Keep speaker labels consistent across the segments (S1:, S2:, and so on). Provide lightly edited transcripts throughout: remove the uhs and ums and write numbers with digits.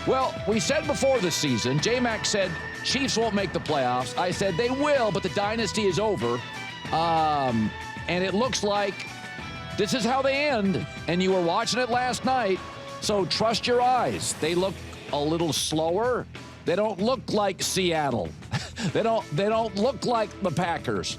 S1: Well, we said before the season, J-Mac said Chiefs won't make the playoffs. I said they will, but the dynasty is over. And it looks like this is how they end. And you were watching it last night, so trust your eyes. They look a little slower. They don't look like Seattle. They don't look like the Packers.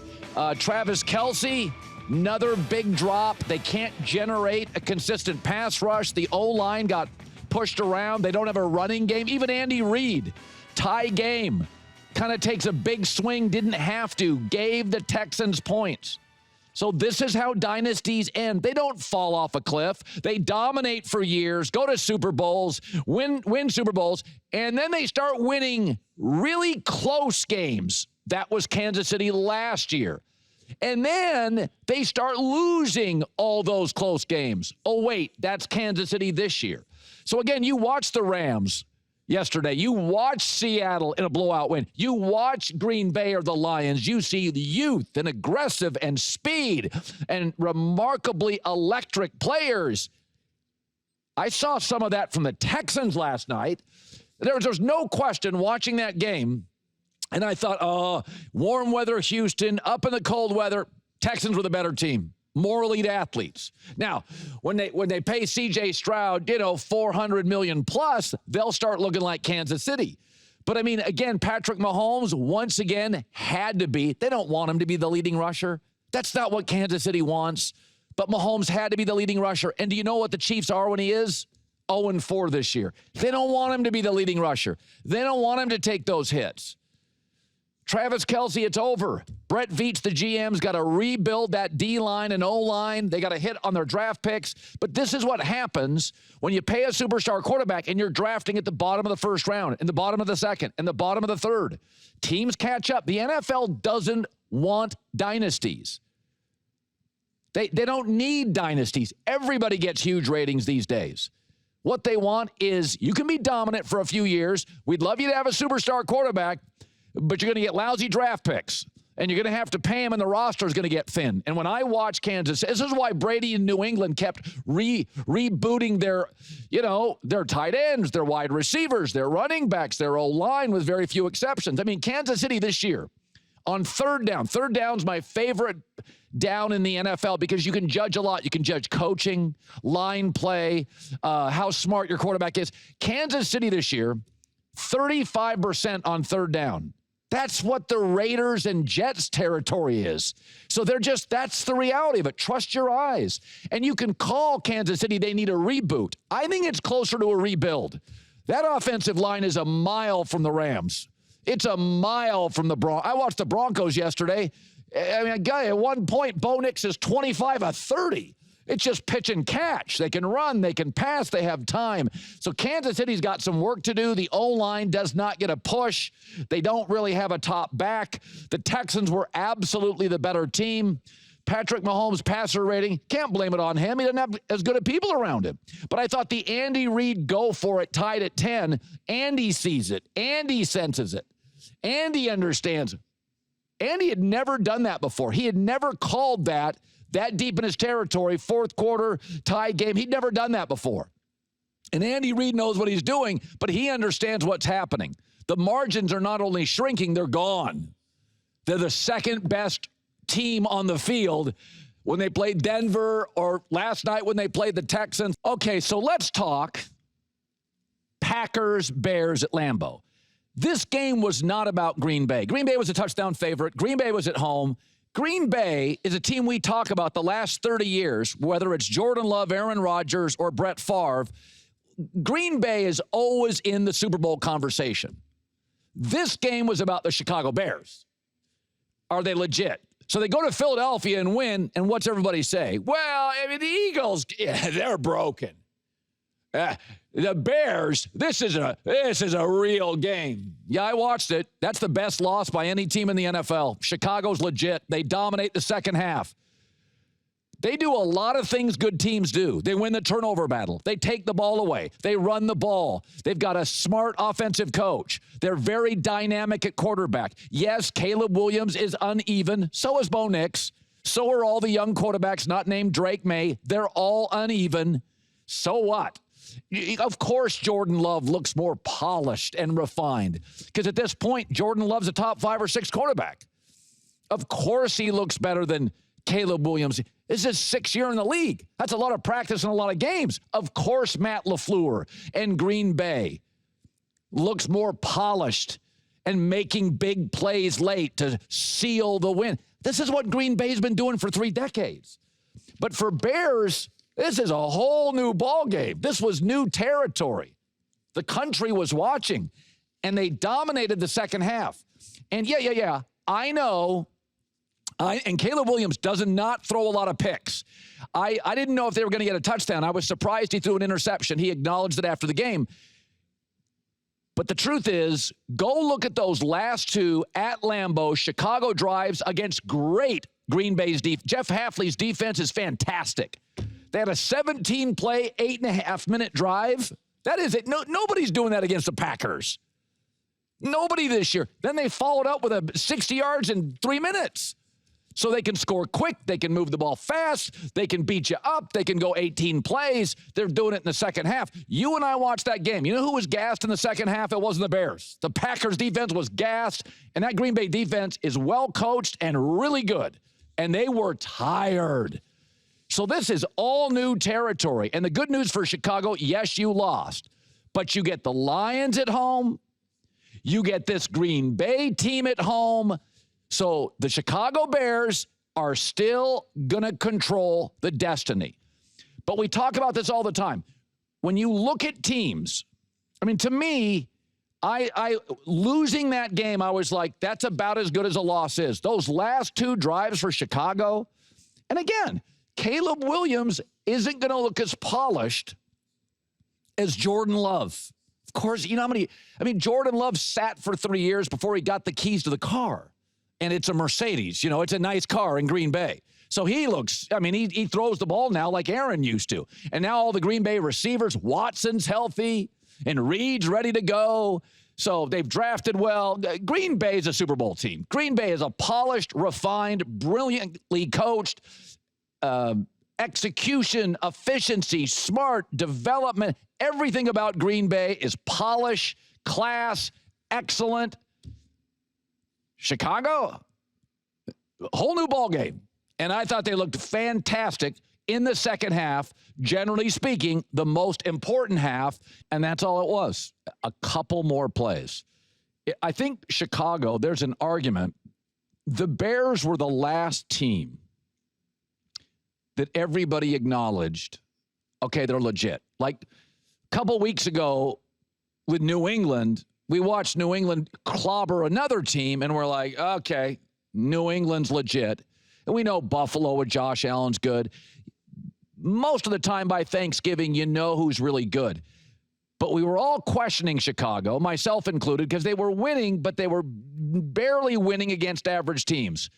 S1: Travis Kelce, another big drop. They can't generate a consistent pass rush. The O-line got pushed around. They don't have a running game. Even Andy Reid, tie game, kind of takes a big swing, didn't have to, gave the Texans points. So this is how dynasties end. They don't fall off a cliff. They dominate for years, go to Super Bowls, win Super Bowls, and then they start winning really close games. That was Kansas City last year. And then they start losing all those close games. Oh, wait, that's Kansas City this year. So, again, you watch the Rams yesterday. You watch Seattle in a blowout win. You watch Green Bay or the Lions. You see the youth and aggressive and speed and remarkably electric players. I saw some of that from the Texans last night. There's no question watching that game. And I thought, warm weather Houston, up in the cold weather, Texans were the better team. More elite athletes. Now, when they pay C.J. Stroud, $400 million plus, they'll start looking like Kansas City. But, I mean, again, Patrick Mahomes, once again, had to be. They don't want him to be the leading rusher. That's not what Kansas City wants. But Mahomes had to be the leading rusher. And do you know what the Chiefs are when he is? 0-4 this year. They don't want him to be the leading rusher. They don't want him to take those hits. Travis Kelce, it's over. Brett Veach, the GM's got to rebuild that D-line and O-line. They got to hit on their draft picks. But this is what happens when you pay a superstar quarterback and you're drafting at the bottom of the first round, in the bottom of the second, in the bottom of the third. Teams catch up. The NFL doesn't want dynasties. They don't need dynasties. Everybody gets huge ratings these days. What they want is you can be dominant for a few years. We'd love you to have a superstar quarterback, but you're going to get lousy draft picks, and you're going to have to pay them, and the roster is going to get thin. And when I watch Kansas, this is why Brady in New England kept rebooting their tight ends, their wide receivers, their running backs, their O-line with very few exceptions. I mean, Kansas City this year on third down's my favorite down in the NFL because you can judge a lot. You can judge coaching, line play, how smart your quarterback is. Kansas City this year, 35% on third down. That's what the Raiders and Jets territory is. So that's the reality of it. Trust your eyes. And you can call Kansas City, they need a reboot. I think it's closer to a rebuild. That offensive line is a mile from the Rams. It's a mile from the Broncos. I watched the Broncos yesterday. I mean, at one point, Bo Nix is 25 of 30. It's just pitch and catch. They can run. They can pass. They have time. So Kansas City's got some work to do. The O-line does not get a push. They don't really have a top back. The Texans were absolutely the better team. Patrick Mahomes' passer rating, can't blame it on him. He doesn't have as good of people around him. But I thought the Andy Reid go for it tied at 10. Andy sees it. Andy senses it. Andy understands. Andy had never done that before. He had never called that deep in his territory, fourth quarter, tie game. He'd never done that before. And Andy Reid knows what he's doing, but he understands what's happening. The margins are not only shrinking, they're gone. They're the second best team on the field when they played Denver or last night when they played the Texans. Okay, so let's talk Packers-Bears at Lambeau. This game was not about Green Bay. Green Bay was a touchdown favorite. Green Bay was at home. Green Bay is a team we talk about the last 30 years, whether it's Jordan Love, Aaron Rodgers, or Brett Favre. Green Bay is always in the Super Bowl conversation. This game was about the Chicago Bears. Are they legit? So they go to Philadelphia and win, and what's everybody say? Well, I mean, the Eagles, they're broken. The Bears, this is a real game. Yeah, I watched it. That's the best loss by any team in the NFL. Chicago's legit. They dominate the second half. They do a lot of things good teams do. They win the turnover battle. They take the ball away. They run the ball. They've got a smart offensive coach. They're very dynamic at quarterback. Yes, Caleb Williams is uneven. So is Bo Nix. So are all the young quarterbacks not named Drake May. They're all uneven. So what? Of course, Jordan Love looks more polished and refined because at this point, Jordan Love's a top 5 or 6 quarterback. Of course, he looks better than Caleb Williams. This is his 6th year in the league. That's a lot of practice and a lot of games. Of course, Matt LaFleur and Green Bay looks more polished and making big plays late to seal the win. This is what Green Bay's been doing for 3 decades. But for Bears, this is a whole new ballgame. This was new territory. The country was watching, and they dominated the second half. And yeah, I know. And Caleb Williams does not throw a lot of picks. I didn't know if they were going to get a touchdown. I was surprised he threw an interception. He acknowledged it after the game. But the truth is, go look at those last 2 at Lambeau, Chicago drives against great Green Bay's defense. Jeff Hafley's defense is fantastic. They had a 17-play, 8.5-minute drive. That is it. Nobody's doing that against the Packers. Nobody this year. Then they followed up with a 60 yards in 3 minutes. So they can score quick, they can move the ball fast, they can beat you up, they can go 18 plays. They're doing it in the second half. You and I watched that game. You know who was gassed in the second half? It wasn't the Bears. The Packers defense was gassed, and that Green Bay defense is well coached and really good. And they were tired. So this is all new territory. And the good news for Chicago, yes, you lost. But you get the Lions at home. You get this Green Bay team at home. So the Chicago Bears are still going to control the destiny. But we talk about this all the time. When you look at teams, I mean, to me, I losing that game, I was like, that's about as good as a loss is. Those last 2 drives for Chicago, and again, Caleb Williams isn't going to look as polished as Jordan Love. Of course, you know how many, Jordan Love sat for 3 years before he got the keys to the car. And it's a Mercedes, it's a nice car in Green Bay. So he looks, he throws the ball now like Aaron used to. And now all the Green Bay receivers, Watson's healthy and Reed's ready to go. So they've drafted well. Green Bay is a Super Bowl team. Green Bay is a polished, refined, brilliantly coached, execution, efficiency, smart, development. Everything about Green Bay is polish, class, excellent. Chicago, whole new ball game. And I thought they looked fantastic in the second half, generally speaking, the most important half, and that's all it was, a couple more plays. I think Chicago, there's an argument. The Bears were the last team that everybody acknowledged, okay, they're legit. Like a couple weeks ago with New England, we watched New England clobber another team, and we're like, okay, New England's legit. And we know Buffalo with Josh Allen's good. Most of the time by Thanksgiving, you know who's really good. But we were all questioning Chicago, myself included, because they were winning, but they were barely winning against average teams.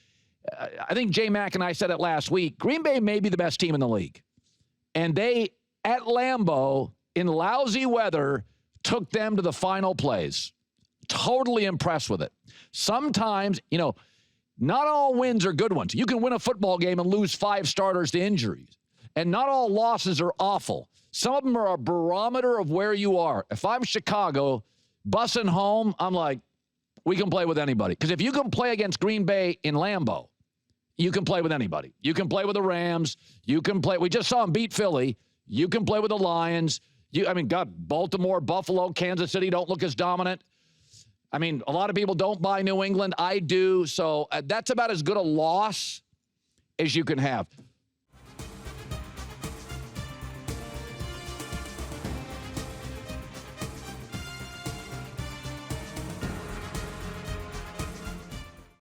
S1: I think J-Mac and I said it last week. Green Bay may be the best team in the league. And they, at Lambeau, in lousy weather, took them to the final plays. Totally impressed with it. Sometimes, not all wins are good ones. You can win a football game and lose 5 starters to injuries. And not all losses are awful. Some of them are a barometer of where you are. If I'm Chicago, bussing home, I'm like, we can play with anybody. Because if you can play against Green Bay in Lambeau, you can play with anybody. You can play with the Rams. You can play. We just saw them beat Philly. You can play with the Lions. Baltimore, Buffalo, Kansas City don't look as dominant. A lot of people don't buy New England. I do. So that's about as good a loss as you can have.